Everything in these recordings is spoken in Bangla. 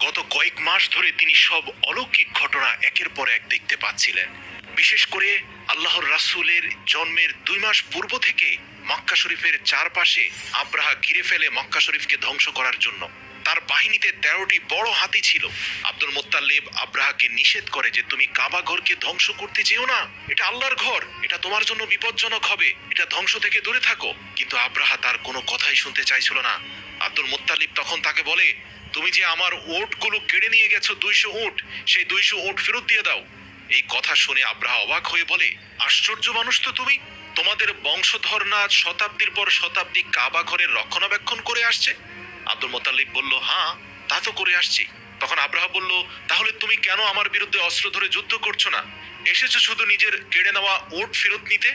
গত কয়েক মাস ধরে তিনি সব অলৌকিক ঘটনা একের পর এক দেখতে পাচ্ছিলেন। বিশেষ করে আল্লাহর রাসূলের জন্মের 2 মাস পূর্ব থেকে মক্কা শরীফের চারপাশে আব্রাহা ঘিরে ফেলে মক্কা শরীফকে ধ্বংস করার জন্য। তার বাহিনীতে 13টি বড় হাতি ছিল। আব্দুল মুত্তালিব আব্রাহাকে নিষেধ করে যে তুমি কাবা ঘরকে ধ্বংস করতে যেও না, এটা আল্লাহর ঘর, এটা তোমার জন্য বিপজ্জনক হবে, এটা ধ্বংস থেকে দূরে থাকো। কিন্তু আব্রাহা তার কোনো কথাই শুনতে চাইছিল না। আব্দুল মুত্তালিব তখন তাকে বলে, তুমি যে আমার উটগুলো কেড়ে নিয়ে গেছো 200 উট, সেই 200 উট ফেরত দিয়ে দাও। এই কথা শুনে আব্রাহা অবাক হয়ে বলে, আশ্চর্য মানুষ তো তুমি, তোমাদের বংশধর না শতাব্দীর পর শতাব্দী কাবা ঘরের রক্ষণাবেক্ষণ করে আসছে? আব্দুল মুত্তালিব বলল, হ্যাঁ, তা তো করে আসছি। তখন আব্রাহা বলল, তাহলে তুমি কেন আমার বিরুদ্ধে অস্ত্র ধরে যুদ্ধ করছো না, এসেছো শুধু নিজের কেড়ে নেওয়া উট ফেরত নিতে?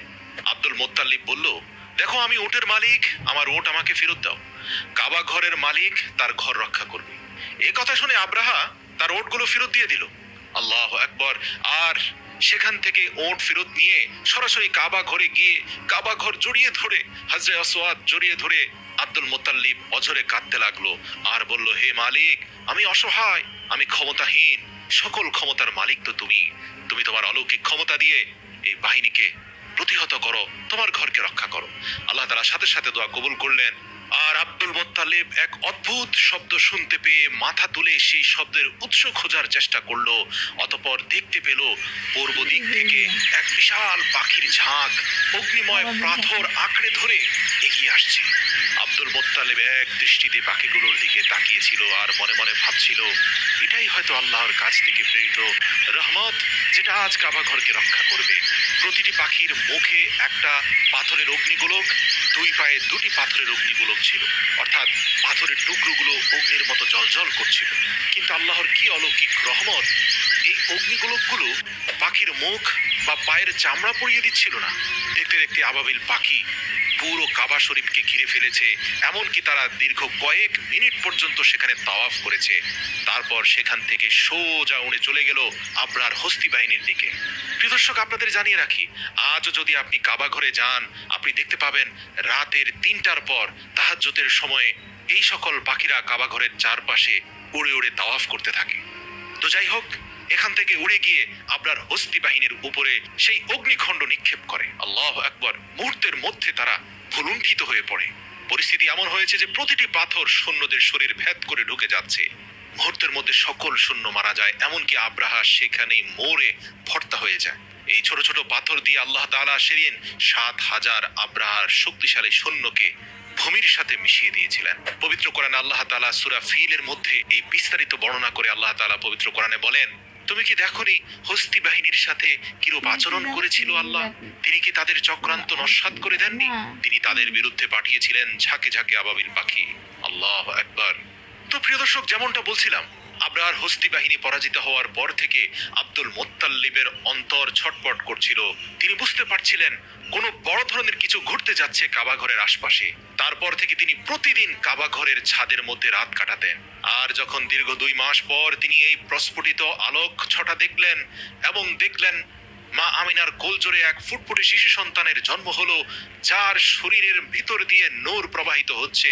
আব্দুল মুত্তালিব বলল, দেখো আমি উটের মালিক, আমার উট আমাকে ফেরত দাও। কাবা ঘরের মালিক তার ঘর রক্ষা করবে। এই কথা শুনে আব্রাহা তার উটগুলো ফেরত দিয়ে দিল। আল্লাহু আকবার। আর সেখান থেকে ওট ফেরত নিয়ে সরাসরি কাবা ঘরে গিয়ে কাবা ঘর জড়িয়ে ধরে, হযরত আসওয়াদ জড়িয়ে ধরে আব্দুল মুত্তালিব অঝরে কাঁদতে লাগলো আর বলল, হে মালিক, আমি অসহায়, আমি ক্ষমতাহীন, সকল ক্ষমতার মালিক তো তুমি। তুমি তোমার অলৌকিক ক্ষমতা দিয়ে এই বাহিনীকে প্রতিহত করো, তোমার ঘরকে রক্ষা করো। আল্লাহ তাআলা সাথে সাথে দোয়া কবুল করলেন। আর আব্দুল মুত্তালিব এক অদ্ভুত শব্দ শুনতে পেয়ে মাথা তুলে সেই শব্দের উৎস খোঁজার চেষ্টা করলো। অতঃপর দেখতে পেল পূর্ব দিক থেকে এক বিশাল পাখির ঝাঁক অগ্নিময় পাথর আঁকড়ে ধরে এগিয়ে আসছে। আব্দুল মুত্তালিব এক দৃষ্টিতে পাখিগুলোর দিকে তাকিয়েছিল আর মনে মনে ভাবছিল, এটাই হয়তো আল্লাহর কাছ থেকে প্রেরিত রহমত, যেটা আজ কাবা ঘরকে রক্ষা করবে। প্রতিটি পাখির মুখে একটা পাথরের অগ্নিগোলক, 2 পায়ে 2টি পাথরের অগ্নিগোলক ছিল, অর্থাৎ পাথরের টুকরোগুলো অগ্নির মতো জ্বলজ্বল করছিল। কিন্তু আল্লাহর কি অলৌকিক রহমত, এই অগ্নিগোলকগুলো পাখির মুখ বা পায়ের চামড়া পুড়িয়ে দিচ্ছিল না। দেখতে দেখতে আবাবিল পাখি পুরো কাবা শরীফকে ঘিরে ফেলেছে। এমনকি তারা দীর্ঘ কয়েক মিনিট পর্যন্ত সেখানে তাওয়াফ করেছে। তারপর সেখান থেকে সোজা উড়ে চলে গেল আব্রাহার হস্তি বাহিনীর দিকে। প্রিয় দর্শক, আপনাদের জানিয়ে রাখি, আজও যদি আপনি কাবা ঘরে যান, আপনি দেখতে পাবেন রাতের 3টার পর তাহাজ্জুদের সময়ে এই সকল পাখিরা কাবা ঘরের চারপাশে উড়ে উড়ে তাওয়াফ করতে থাকে। তো যাই হোক, এখান থেকে উড়ে গিয়ে আপনার হস্তি বাহিনীর উপরে সেই অগ্নিখণ্ড নিক্ষেপ করে। আল্লাহু আকবার। মুহূর্তের মধ্যে তারা ভুলুণ্ঠিত হয়ে পড়ে। পরিস্থিতি এমন হয়েছে যে প্রতিটি পাথর সৈন্যদের শরীর ভেদ করে ঢুকে যাচ্ছে। মুহূর্তের মধ্যে সকল সৈন্য মারা যায়, এমনকি আব্রাহা সেখানেই মরে ভর্তা হয়ে যায়। এই ছোট ছোট পাথর দিয়ে আল্লাহ তাআলা সেদিন 7,000 আব্রাহার শক্তিশালী সৈন্যকে ভূমির সাথে মিশিয়ে দিয়েছিলেন। পবিত্র কোরআনে আল্লাহ তাআলা সূরা ফিলের মধ্যে এই বিস্তারিত বর্ণনা করে আল্লাহ তাআলা পবিত্র কোরআনে বলেন, তুমি কি দেখোনি হস্তি বাহিনীর সাথে কিরূপ আচরণ করেছিল আল্লাহ? তিনি কি তাদের চক্রান্ত নস্যাৎ করে দেননি? তিনি তাদের বিরুদ্ধে পাঠিয়েছিলেন ঝাঁকে ঝাঁকে আবাবিল পাখি। আল্লাহু আকবার। তো প্রিয় দর্শক, যেমনটা বলছিলাম, আব্রাহার হস্তি বাহিনী পরাজিত হওয়ার পর থেকে আব্দুল মুত্তালিবের অন্তর ছটপট করছিল। তিনি বুঝতে পারছিলেন কোনো বড় ধরনের কিছু ঘটতে যাচ্ছে কাবা ঘরের আশপাশে। তারপর থেকে তিনি প্রতিদিন কাবা ঘরের ছাদের মধ্যে রাত কাটাতেন। আর যখন দীর্ঘ 2 মাস পর তিনি এই প্রস্ফুটিত আলোক ছটা দেখলেন এবং দেখলেন মা আমিনার কোলজোরে এক ফুটফুটে শিশু সন্তানের জন্ম হলো, যার শরীরের ভিতর দিয়ে নূর প্রবাহিত হচ্ছে,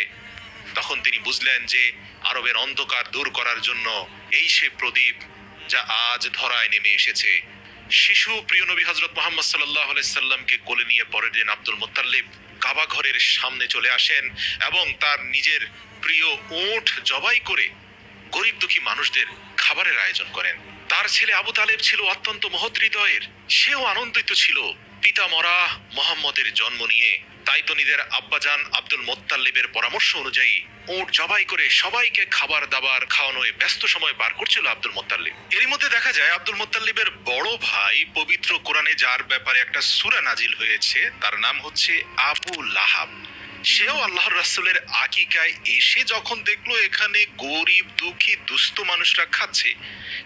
তখন তিনি বুঝলেন যে আরবের অন্ধকার দূর করার জন্য এই সে প্রদীপ যা আজ ধরায় নেমে এসেছে। শিশু প্রিয় নবী হযরত মুহাম্মদ সাল্লাল্লাহু আলাইহি সাল্লামকে কোলে নিয়ে পরের দিন আব্দুল মুত্তালিব কাবা ঘরের সামনে চলে আসেন এবং তার নিজের প্রিয় উট জবাই করে গরিব দুঃখী মানুষদের খাবারের আয়োজন করেন। তার ছেলে আবু তালেব ছিল অত্যন্ত মহৎ হৃদয়ের। সেও আনন্দিত ছিল পিতা মরা মুহাম্মদের জন্ম নিয়ে। তাই তো নিজের আব্বাজান আব্দুল মুত্তালিবের পরামর্শ অনুযায়ী উট জবাই করে সবাইকে খাবার দাবার খাওয়ানোয় ব্যস্ত সময় পার করছিল আব্দুল মুত্তালিব। এরই মধ্যে দেখা যায় আব্দুল মুত্তালিবের বড় ভাই পবিত্র কোরআনে যার ব্যাপারে একটা সূরা নাজিল হয়েছে, তার নাম হচ্ছে আবু লাহাব। সেও আল্লাহর রাসূলের আকিকায় এসে যখন দেখলো এখানে গরিব দুঃখী দুস্থ মানুষরা খাচ্ছে,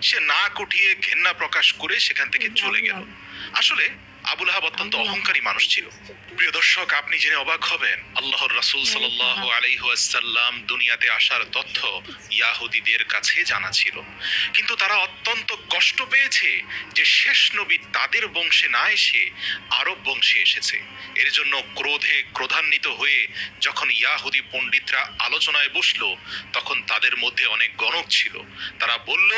সে নাক উঠিয়ে ঘেন্না প্রকাশ করে সেখান থেকে চলে গেল। আসলে আবুল আহাব অত্যন্ত অহংকারী মানুষ ছিল। প্রিয় দর্শক, আপনি জেনে অবাক হবেন, আল্লাহর রাসূল সাল্লাল্লাহু আলাইহি ওয়াসাল্লাম দুনিয়াতে আসার তথ্য ইয়াহুদীদের কাছে জানা ছিল, কিন্তু তারা অত্যন্ত কষ্ট পেয়েছে যে শেষ নবী তাদের বংশে না এসে আরব বংশে এসেছে। এর জন্য ক্রোধে ক্রোধান্বিত হয়ে যখন ইয়াহুদি পণ্ডিতরা আলোচনায় বসলো, তখন তাদের মধ্যে অনেক গণক ছিল। তারা বলল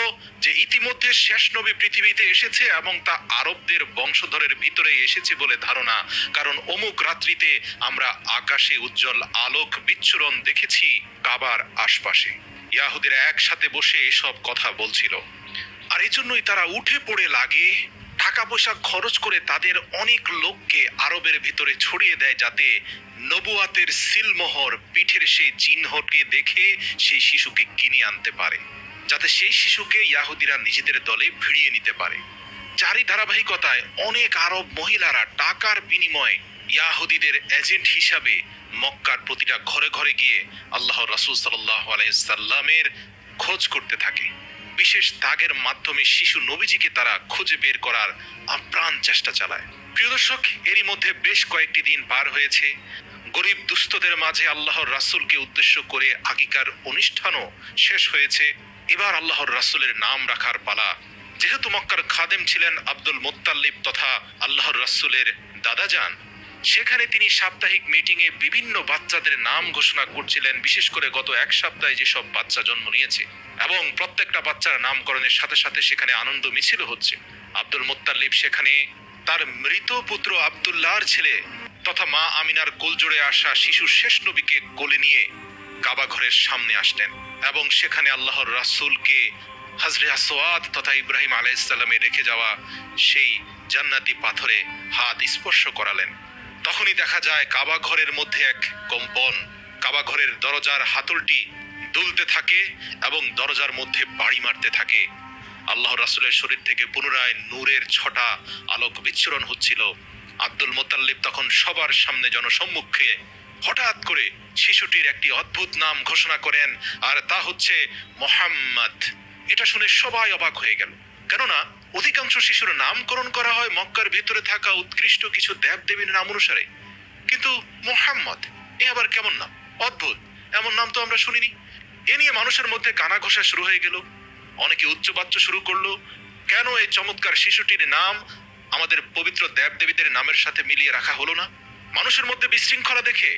যে ইতিমধ্যে শেষ নবী পৃথিবীতে এসেছে এবং তা আরবদের বংশধরের ভিতরে এসেছে বলে ধারণা, কারণ অমুক রাত্রিতে আমরা আকাশে উজ্জ্বল আলোক বিচ্ছুরণ দেখেছি কাবার আশপাশে। ইয়াহুদিরা একসাথে বসে এসব কথা বলছিল, আর এজন্যই তারা উঠে পড়ে লাগে টাকা পয়সা খরচ করে তাদের অনেক লোককে আরবের ভিতরে ছড়িয়ে দেয়, যাতে নবুয়াতের সিলমোহর পিঠের সেই চিহ্নকে দেখে সেই শিশুকে কিনে আনতে পারে, যাতে সেই শিশুকে ইয়াহুদিরা নিজেদের দলে ভিড়িয়ে নিতে পারে। যারই ধারাবাহিকতায় অনেক আরব মহিলারা টাকার বিনিময়ে ইয়াহুদিদের এজেন্ট হিসাবে মক্কার প্রতিটা ঘরে ঘরে গিয়ে আল্লাহর রাসূল সাল্লাল্লাহু আলাইহি সাল্লামের খোঁজ করতে থাকে। বিশেষ তাগের মাধ্যমে শিশু নবীজিকে তারা খুঁজে বের করার আপ্রাণ চেষ্টা চালায়। প্রিয় দর্শক, এরই মধ্যে বেশ কয়েকটি দিন পার হয়েছে। গরিব দুস্থদের মাঝে আল্লাহর রাসূলকে উদ্দেশ্য করে আকিকার অনুষ্ঠানও শেষ হয়েছে। এবার আল্লাহর রাসূলের নাম রাখার পালা। যেহেতু মক্কার খাদেম ছিলেন আব্দুল মুত্তালিব তথা আল্লাহর রাসূলের দাদাজান, সেখানে তিনি সাপ্তাহিক মিটিংয়ে বিভিন্ন বাচ্চাদের নাম ঘোষণা করছিলেন, বিশেষ করে গত এক সপ্তাহে যেসব বাচ্চা জন্ম নিয়েছে, এবং প্রত্যেকটা বাচ্চার নামকরণের সাথে সাথে সেখানে আনন্দ মিছিল হচ্ছে। আব্দুল মুত্তালিব সেখানে তার মৃত পুত্র আব্দুল্লাহর ছেলে তথা মা আমিনার কোলজোড়ে আসা শিশু শেষ নবীকে কোলে নিয়ে কাবা ঘরের সামনে আসলেন এবং সেখানে আল্লাহর রাসূলকে হযরত আসওয়াদ তথা ইব্রাহিম আলাইহিস সালামে রেখে যাওয়া সেই জান্নাতি পাথরে হাত স্পর্শ করালেন। তখনই দেখা যায় কাবা ঘরের মধ্যে এক কম্পন, কাবা ঘরের দরজার হাতলটি দুলতে থাকে এবং দরজার মধ্যে বাড়ি মারতে থাকে। আল্লাহর রাসূলের শরীর থেকে পুনরায় নূরের ছটা আলোক বিচ্ছুরণ হচ্ছিল। আব্দুল মুত্তালিব তখন সবার সামনে জনসম্মুখে হঠাৎ করে শিশুটির একটি অদ্ভুত নাম ঘোষণা করেন, আর তা হচ্ছে মুহাম্মদ। এটা শুনে সবাই অবাক হয়ে গেল, কেননা অধিকাংশ শিশুর নামকরণ করা হয় মক্কার ভিতরে থাকা উৎকৃষ্ট কিছু দেবদেবীর নাম অনুসারে, কিন্তু মুহাম্মদ এ আবার কেমন নাম? অদ্ভুত, এমন নাম তো আমরা শুনিনি। এ নিয়ে মানুষের মধ্যে কানা ঘষা শুরু হয়ে গেল। অনেকে উচ্চবাচ্য শুরু করলো, কেন এই চমৎকার শিশুটির নাম আমাদের পবিত্র দেবদেবীদের নামের সাথে মিলিয়ে রাখা হলো না? মানুষের মধ্যে বিশৃঙ্খলা দেখে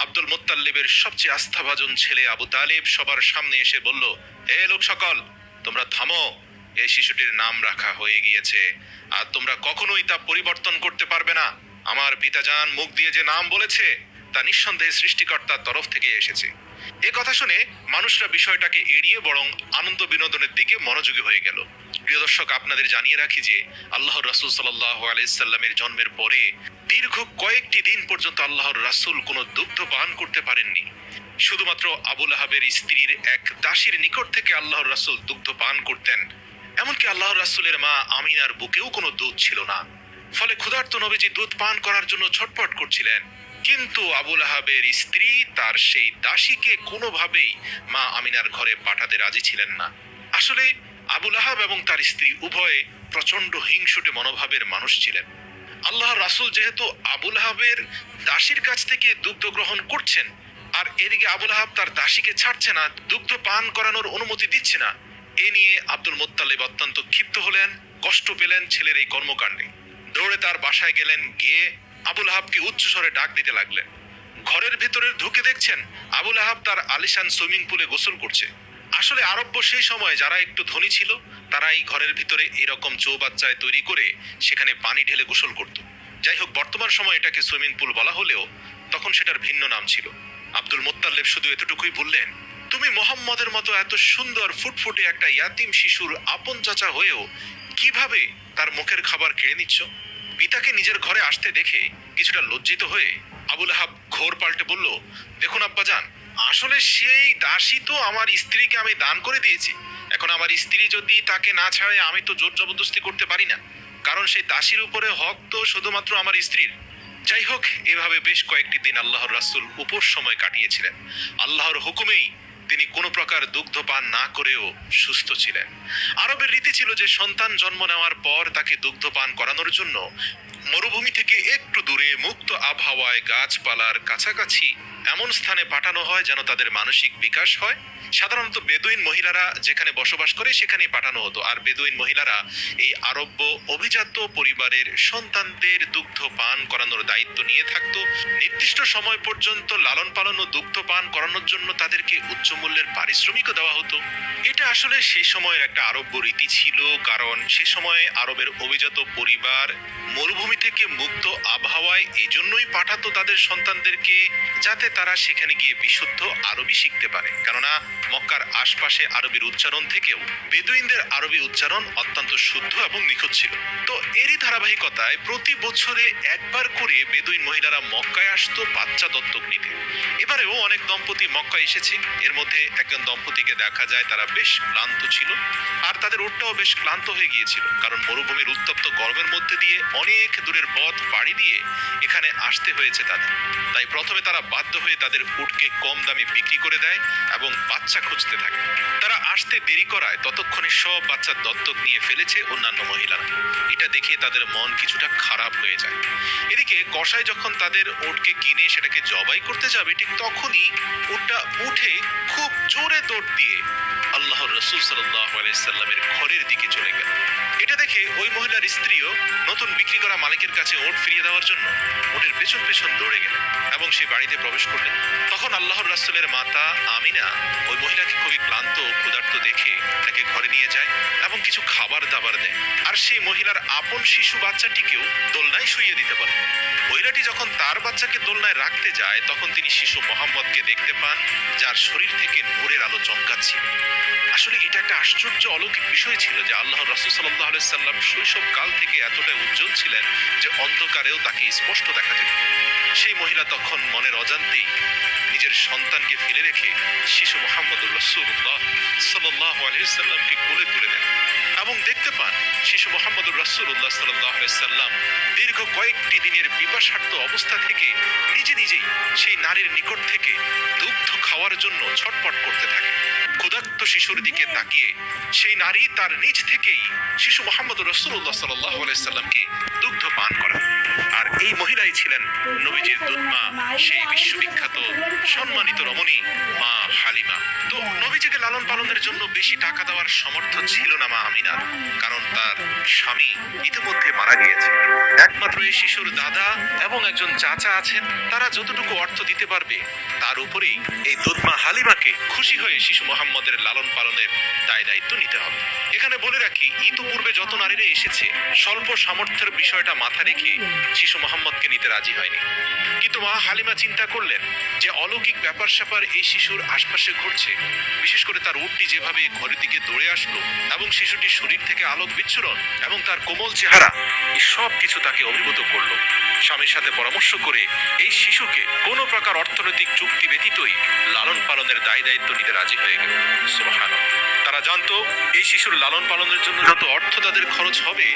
আব্দুল মুত্তালিবের সবচেয়ে আস্থাভাজন ছেলে আবু তালিব সবার সামনে এসে বলল, হে লোক সকল, তোমরা থামো। এই শিশুটির নাম রাখা হয়ে গিয়েছে, আর তোমরা কখনোই তা পরিবর্তন করতে পারবে না। আমার পিতাজান মুখ দিয়ে যে নাম বলেছে তা নিঃসন্দেহে সৃষ্টিকর্তার তরফ থেকে এসেছে। এ কথা শুনে মানুষরা বিষয়টাকে এড়িয়ে বরং আনন্দ বিনোদনের দিকে মনোযোগী হয়ে গেল। প্রিয় দর্শক, আপনাদের জানিয়ে রাখি যে আল্লাহর রাসূল সাল্লাল্লাহু আলাইহি সাল্লামের জন্মের পরে দীর্ঘ কয়েকটি দিন পর্যন্ত আল্লাহর রাসূল কোনো দুগ্ধ পান করতে পারেননি। শুধুমাত্র আবু লাহাবের স্ত্রীর এক দাসীর নিকট থেকে আল্লাহর রাসূল দুগ্ধ পান করতেন। এমনকি আল্লাহর রাসূলের মা আমিনার বুকেও কোনো দুধ ছিল না। ফলে ক্ষুধার্ত নবীজি দুধ পান করার জন্য ছটফট করছিলেন, কিন্তু আবু লাহাবের স্ত্রী তার সেই দাসীকে কোনোভাবেই মা আমিনার ঘরে পাঠাতে রাজি ছিলেন না। আসলে আবু লাহাব এবং তার স্ত্রী উভয়ে প্রচন্ড হিংসুটে মনোভাবের মানুষ ছিলেন। আল্লাহর রাসূল যেহেতু আবু লাহাবের দাসীর কাছ থেকে দুগ্ধ গ্রহণ করছেন, আর এদিকে আবু লাহাব তার দাসীকে ছাড়ছে না, দুগ্ধ পান করানোর অনুমতি দিচ্ছে না, এ নিয়ে আব্দুল মুত্তালিব অত্যন্ত ক্ষিপ্ত হলেন, কষ্ট পেলেন ছেলের এই কর্মকাণ্ডে। দৌড়ে তার বাসায় গেলেন, গিয়ে আবু লাহাবকে উচ্চস্বরে ডাক দিতে লাগলেন। ঘরের ভেতরে ঢুকে দেখছেন আবু লাহাব তার আলিশান সুইমিং পুলে গোসল করছে। আসলে আরব্য সেই সময় যারা একটু ধনী ছিল তারা এই ঘরের ভিতরে এরকম চৌবাচ্চায় তৈরি করে সেখানে পানি ঢেলে গোসল করত। যাই হোক, বর্তমান সময় এটাকে সুইমিং পুল বলা হলেও তখন সেটার ভিন্ন নাম ছিল। আব্দুল মুত্তালিব শুধু এতটুকুই বললেন, তুমি মোহাম্মদের মতো এত সুন্দর ফুটফুটে একটা ইয়াতিম শিশুর আপন চাচা হয়েও কিভাবে তার মুখের খাবার কেড়ে নিচ্ছ? পিতাকে নিজের ঘরে আসতে দেখে কিছুটা লজ্জিত হয়ে আবু লাহাব ঘোর পাল্টে বলল, দেখুন আব্বাজান, আসলে সেই দাসী তো আমার স্ত্রীকে আমি দান করে দিয়েছি। এখন আমার স্ত্রী যদি তাকে না ছাড়ে আমি তো জোর জবরদস্তি করতে পারি না, কারণ সেই দাসীর উপরে হক তো শুধুমাত্র আমার স্ত্রীর। যাই হোক, এভাবে বেশ কয়েকটি দিন আল্লাহর রাসূল উপোস সময় কাটিয়েছিলেন। আল্লাহর হুকুমেই তিনি কোনো প্রকার দুগ্ধ পান না করেও সুস্থ ছিলেন। আরবের রীতি ছিল যে সন্তান জন্ম নেওয়ার পর তাকে দুগ্ধ পান করানোর জন্য মরুভূমি থেকে একটু দূরে মুক্ত আবহাওয়ায় গাছপালার কাছাকাছি এমন স্থানে পাঠানো হয় যেন তাদের মানসিক বিকাশ হয়। সাধারণত বেদুইন মহিলারা যেখানে বসবাস করে সেখানেই পাঠানো হতো, আর বেদুইন মহিলারা এই আরব্য অভিজাত পরিবারের সন্তানদের দুগ্ধ পান করানোর দায়িত্ব নিয়ে থাকতো। নির্দিষ্ট সময় পর্যন্ত লালন পালন ও দুগ্ধ পান করানোর জন্য তাদেরকে উচ্চ মূল্যের পারিশ্রমিকও দেওয়া হতো। এটা আসলে সে সময়ের একটা আরব্য রীতি ছিল, কারণ সে সময়ে আরবের অভিজাত পরিবার মরুভূমি থেকে মুক্ত আবহাওয়ায় এজন্যই পাঠাতো তাদের সন্তানদেরকে, যাতে তারা সেখানে গিয়ে বিশুদ্ধ আরবি শিখতে পারে। কেননা মক্কার আশপাশে আরবির উচ্চারণ থেকেও বেদুইনদের আরবি উচ্চারণ অত্যন্ত শুদ্ধ এবং নিখুঁত ছিল। তো এরই ধারাবাহিকতায় প্রতি বছরে একবার করে বেদুইন মহিলারা মক্কায় আসতো বাচ্চা দত্তক নিতে। এবারেও অনেক দম্পতি মক্কায় এসেছে। এর মধ্যে একজন দম্পতিকে দেখা যায় তারা বেশ ক্লান্ত ছিল, আর তাদের উটটাও বেশ ক্লান্ত হয়ে গিয়েছিল, কারণ মরুভূমির উত্তপ্ত গরমের মধ্যে দিয়ে অনেক দূরের পথ পাড়ি দিয়ে এখানে আসতে হয়েছে তাদের। তাই প্রথমে তারা বাধ্য হয়ে তাদের উটকে কম দামে বিক্রি করে দেয় এবং বাচ্চা খুঁজতে থাকে। তারা আসতে দেরি করায় ততক্ষণে সব বাচ্চা দত্তক নিয়ে ফেলেছে অন্যান্য মহিলারা। এটা দেখে তাদের মন কিছুটা খারাপ হয়ে যায়। এদিকে কসাই যখন তাদের উটকে কিনে সেটাকে জবাই করতে যাবে, ঠিক তখনই উটটা উঠে খুব জোরে দৌড় দিয়ে আল্লাহর রাসূল সাল্লাল্লাহু আলাইহি সাল্লামের ঘরের দিকে চলে গেল। এটা দেখে ওই মহিলার স্ত্রীও নতুন বিক্রি করা মালিকের কাছে উট ফিরিয়ে দেওয়ার জন্য উটের পেছন পেছন দৌড়ে গেলেন এবং সেই বাড়িতে প্রবেশ করলেন। তখন আল্লাহর রাসূলের মাতা আমিনা ওই মহিলাকে খুবই ক্লান্ত ও ক্ষুধার্ত দেখে তাকে ঘরে নিয়ে যায় এবং কিছু খাবার দাবার দেয়, আর সেই মহিলার আপন শিশু বাচ্চাটিকেও দোলনায় শুইয়ে দিতে বলে। মহিলাটি যখন তার বাচ্চাকে দোলনায় রাখতে যায় তখন তিনি শিশু মোহাম্মদকে দেখতে পান, যার শরীর থেকে নূরের আলো চমকাচ্ছিল। আসলে এটা একটা আশ্চর্য অলৌকিক বিষয় ছিল যে আল্লাহর রাসূল সাল্লাল্লাহু আলাইহি সাল্লাম শৈশব কাল থেকে এতটাই উজ্জ্বল ছিলেন যে অন্ধকারেও তাকে স্পষ্ট দেখা যেত। সেই মহিলা তখন মনের অজান্তেই নিজের সন্তানকে ফেলে রেখে শিশু মুহাম্মদুর রাসূলুল্লাহ সাল্লাল্লাহু আলাইহি সাল্লামকে কোলে তুলে নেন এবং দেখতে পান শিশু মুহাম্মদুর রাসূলুল্লাহ সাল্লাল্লাহু আলাইহি সাল্লাম দীর্ঘ কয়েকটি দিনের পিপাসার্ত অবস্থা থেকে নিজে নিজেই সেই নারীর নিকট থেকে দুগ্ধ খাওয়ার জন্য ছটফট করতে থাকে। ক্ষুধার্ত শিশুর দিকে তাকিয়ে সেই নারী তার নিজ থেকেই শিশু মুহাম্মদুর রাসূলুল্লাহ সাল্লাল্লাহু আলাইহি সাল্লামকে দুগ্ধ পান করান। আর এই মহিলাই ছিলেন নবীজির দুধমা, সেই বিশ্ববিখ্যাত সম্মানিত রমণী মা হালিমা। তো নবীজিকে লালন পালনের জন্য বেশি টাকা দেওয়ার সামর্থ্য ছিল না মা আমিনার, কারণ তার স্বামী ইতিমধ্যে মারা গিয়েছে। একমাত্র এই শিশুর দাদা এবং একজন চাচা আছেন, তারা যতটুকু অর্থ দিতে পারবে তার উপরেই এই দুধমা হালিমাকে খুশি হয়ে শিশু মুহাম্মদের লালন পালনের দায় দায়িত্ব নিতে হবে। এখানে বলে রাখি, ইতিপূর্বে যত নারীরা এসেছে স্বল্প সামর্থ্যের বিষয়টা মাথা রেখে শিশু মুহাম্মদকে নিতে রাজি হয়নি। কিন্তু মা হালিমা চিন্তা করলেন যে অলৌকিক ব্যাপার স্যাপার এই শিশুর আশপাশে ঘটছে, বিশেষ করে তার উটটি যেভাবে ঘরের দিকে দৌড়ে আসলো এবং শিশুটির শরীর থেকে আলোক বিচ্ছুরণ এবং তার কোমল চেহারা, এই সব কিছু তাকে অভিভূত করলো। স্বামীর সাথে পরামর্শ করে এই শিশুকে কোনো প্রকার অর্থনৈতিক চুক্তি ব্যতীতই লালন পালনের দায় দায়িত্ব নিতে রাজি হয়ে গেল। সুবহানাল্লাহ। তারা জানতো এই শিশুর লালন পালনের জন্য যত অর্থ তাদের খরচ হবে